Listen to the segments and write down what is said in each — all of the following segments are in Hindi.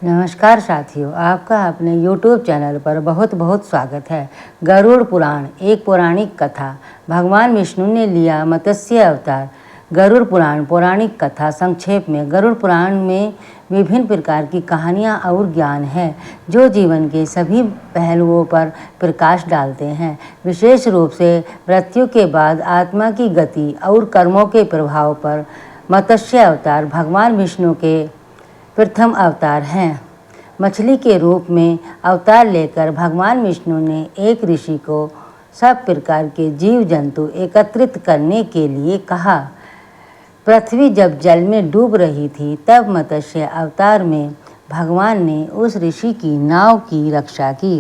नमस्कार साथियों, आपका अपने YouTube चैनल पर बहुत बहुत स्वागत है। गरुड़ पुराण एक पौराणिक कथा। भगवान विष्णु ने लिया मत्स्य अवतार। गरुड़ पुराण पौराणिक कथा संक्षेप में। गरुड़ पुराण में विभिन्न प्रकार की कहानियाँ और ज्ञान है जो जीवन के सभी पहलुओं पर प्रकाश डालते हैं। विशेष रूप से मृत्यु के बाद आत्मा की गति और कर्मों के प्रभाव पर मत्स्य अवतार भगवान विष्णु के प्रथम अवतार हैं। मछली के रूप में अवतार लेकर भगवान विष्णु ने एक ऋषि को सब प्रकार के जीव जंतु एकत्रित करने के लिए कहा। पृथ्वी जब जल में डूब रही थी तब मत्स्य अवतार में भगवान ने उस ऋषि की नाव की रक्षा की।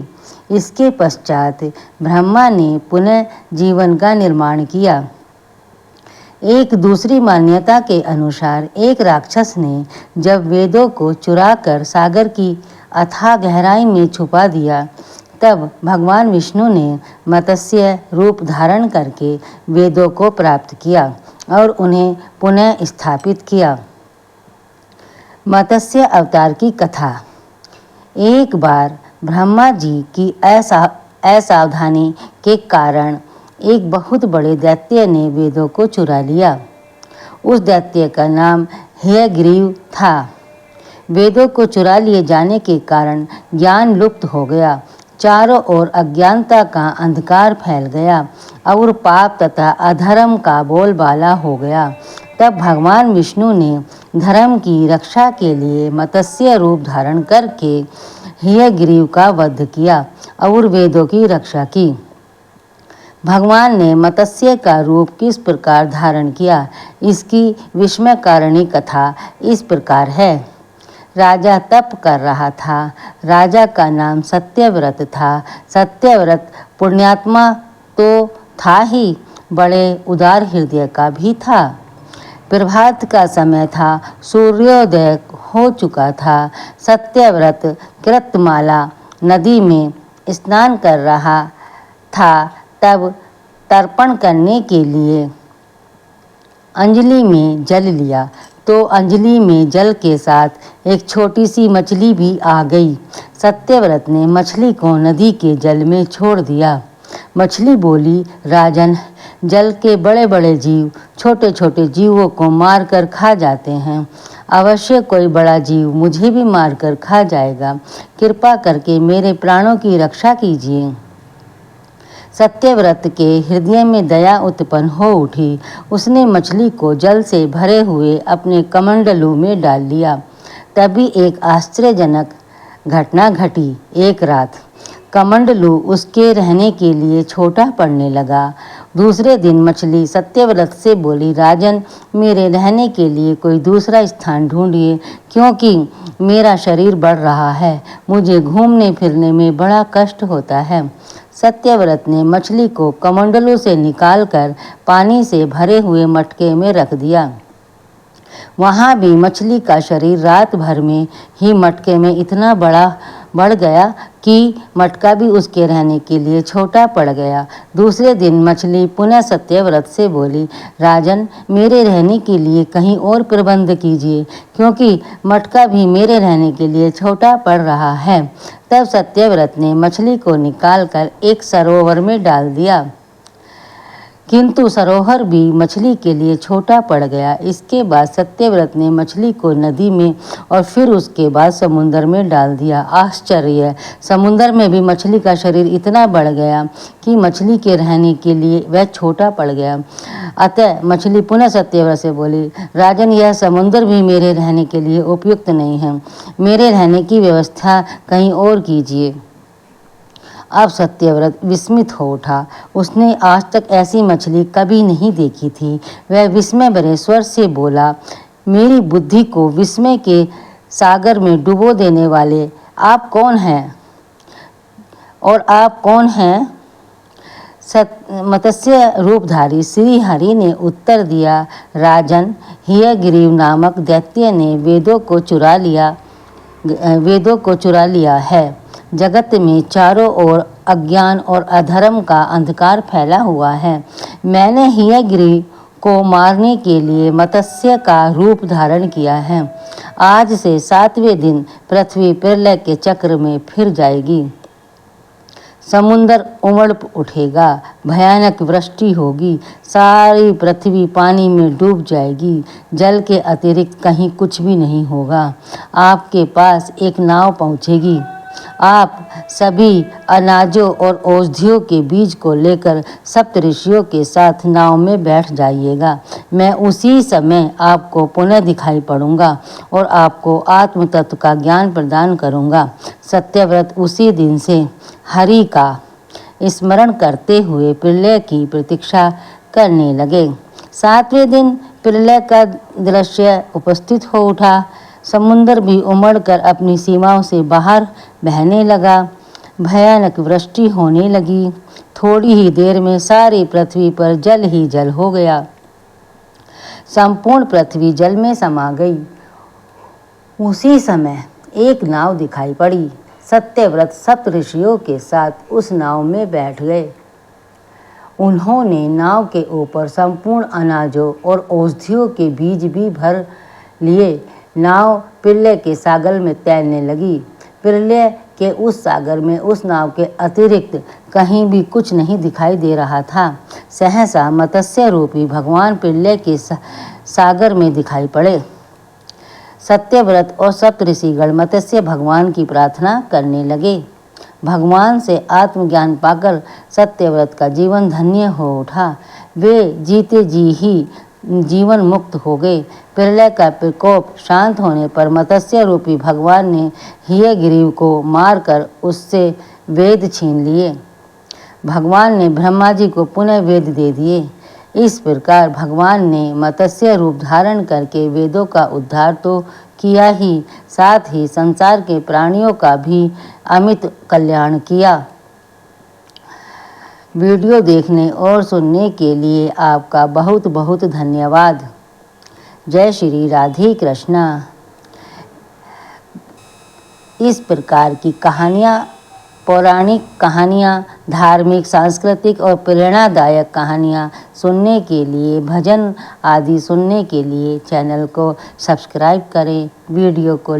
इसके पश्चात ब्रह्मा ने पुनः जीवन का निर्माण किया। एक दूसरी मान्यता के अनुसार एक राक्षस ने जब वेदों को चुराकर सागर की अथाह गहराई में छुपा दिया तब भगवान विष्णु ने मत्स्य रूप धारण करके वेदों को प्राप्त किया और उन्हें पुनः स्थापित किया। मत्स्य अवतार की कथा। एक बार ब्रह्मा जी की असावधानी के कारण एक बहुत बड़े दैत्य ने वेदों को चुरा लिया। उस दैत्य का नाम हयग्रीव था। वेदों को चुरा लिए जाने के कारण ज्ञान लुप्त हो गया। चारों ओर अज्ञानता का अंधकार फैल गया और पाप तथा अधर्म का बोलबाला हो गया। तब भगवान विष्णु ने धर्म की रक्षा के लिए मत्स्य रूप धारण करके हयग्रीव का वध किया और वेदों की रक्षा की। भगवान ने मत्स्य का रूप किस प्रकार धारण किया, इसकी विस्मयकारिणी कथा इस प्रकार है। राजा तप कर रहा था। राजा का नाम सत्यव्रत था। सत्यव्रत पुण्यात्मा तो था ही, बड़े उदार हृदय का भी था। प्रभात का समय था। सूर्योदय हो चुका था। सत्यव्रत कृतमाला नदी में स्नान कर रहा था। तब तर्पण करने के लिए अंजलि में जल लिया तो अंजलि में जल के साथ एक छोटी सी मछली भी आ गई। सत्यव्रत ने मछली को नदी के जल में छोड़ दिया। मछली बोली, राजन, जल के बड़े बड़े जीव छोटे छोटे जीवों को मारकर खा जाते हैं। अवश्य कोई बड़ा जीव मुझे भी मारकर खा जाएगा। कृपा करके मेरे प्राणों की रक्षा कीजिए। सत्यव्रत के हृदय में दया उत्पन्न हो उठी। उसने मछली को जल से भरे हुए अपने कमंडलू में डाल लिया। तभी एक आश्चर्यजनक घटना घटी। एक रात कमंडलू उसके रहने के लिए छोटा पड़ने लगा। दूसरे दिन मछली सत्यव्रत से बोली, राजन, मेरे रहने के लिए कोई दूसरा स्थान ढूंढिए क्योंकि मेरा शरीर बढ़ रहा है। मुझे घूमने फिरने में बड़ा कष्ट होता है। सत्यव्रत ने मछली को कमंडलू से निकालकर पानी से भरे हुए मटके में रख दिया। वहाँ भी मछली का शरीर रात भर में ही मटके में इतना बड़ा बढ़ गया कि मटका भी उसके रहने के लिए छोटा पड़ गया। दूसरे दिन मछली पुनः सत्यव्रत से बोली, राजन, मेरे रहने के लिए कहीं और प्रबंध कीजिए क्योंकि मटका भी मेरे रहने के लिए छोटा पड़ रहा है। तब सत्यव्रत ने मछली को निकालकर एक सरोवर में डाल दिया, किंतु सरोवर भी मछली के लिए छोटा पड़ गया। इसके बाद सत्यव्रत ने मछली को नदी में और फिर उसके बाद समुद्र में डाल दिया। आश्चर्य! समुद्र में भी मछली का शरीर इतना बढ़ गया कि मछली के रहने के लिए वह छोटा पड़ गया। अतः मछली पुनः सत्यव्रत से बोली, राजन, यह समुद्र भी मेरे रहने के लिए उपयुक्त नहीं है। मेरे रहने की व्यवस्था कहीं और कीजिए। अब सत्यव्रत विस्मित हो उठा। उसने आज तक ऐसी मछली कभी नहीं देखी थी। वह विस्मय भरे स्वर से बोला, मेरी बुद्धि को विस्मय के सागर में डुबो देने वाले आप कौन हैं? और आप कौन हैं? मत्स्य रूपधारी श्री हरि ने उत्तर दिया, राजन, हयग्रीव नामक दैत्य ने वेदों को चुरा लिया है। जगत में चारों ओर अज्ञान और अधर्म का अंधकार फैला हुआ है। मैंने हयग्रीव को मारने के लिए मत्स्य का रूप धारण किया है। आज से 7वें दिन पृथ्वी प्रलय के चक्र में फिर जाएगी। समुद्र उमड़ उठेगा, भयानक वृष्टि होगी, सारी पृथ्वी पानी में डूब जाएगी। जल के अतिरिक्त कहीं कुछ भी नहीं होगा। आपके पास एक नाव पहुँचेगी। आप सभी अनाजों और औषधियों के बीज को लेकर सप्तऋषियों के साथ नाव में बैठ जाइएगा। मैं उसी समय आपको पुनः दिखाई पड़ूंगा और आपको आत्म तत्व का ज्ञान प्रदान करूंगा। सत्यव्रत उसी दिन से हरि का स्मरण करते हुए प्रलय की प्रतीक्षा करने लगे। 7वें दिन प्रलय का दृश्य उपस्थित हो उठा। समुद्र भी उमड़कर अपनी सीमाओं से बाहर बहने लगा। भयानक वृष्टि होने लगी। थोड़ी ही देर में सारी पृथ्वी पर जल ही जल हो गया। संपूर्ण पृथ्वी जल में समा गई। उसी समय एक नाव दिखाई पड़ी। सत्यव्रत सप्तऋषियों के साथ उस नाव में बैठ गए। उन्होंने नाव के ऊपर संपूर्ण अनाजों और औषधियों के बीज भी भर लिए। नाव प्रलय के सागर में तैरने लगी। प्रलय के उस सागर में उस नाव के अतिरिक्त कहीं भी कुछ नहीं दिखाई दे रहा था। सहसा मत्स्य रूपी भगवान प्रलय के सागर में दिखाई पड़े। सत्यव्रत और सप्तऋषिगण मत्स्य भगवान की प्रार्थना करने लगे। भगवान से आत्मज्ञान पाकर सत्यव्रत का जीवन धन्य हो उठा। वे जीते जी ही जीवन मुक्त हो गए। प्रलय का प्रकोप शांत होने पर मत्स्य रूपी भगवान ने हियग्रीव को मारकर उससे वेद छीन लिए। भगवान ने ब्रह्मा जी को पुनः वेद दे दिए। इस प्रकार भगवान ने मत्स्य रूप धारण करके वेदों का उद्धार तो किया ही, साथ ही संसार के प्राणियों का भी अमित कल्याण किया। वीडियो देखने और सुनने के लिए आपका बहुत बहुत धन्यवाद। जय श्री राधे कृष्णा। इस प्रकार की कहानियाँ, पौराणिक कहानियाँ, धार्मिक, सांस्कृतिक और प्रेरणादायक कहानियाँ सुनने के लिए, भजन आदि सुनने के लिए चैनल को सब्सक्राइब करें। वीडियो को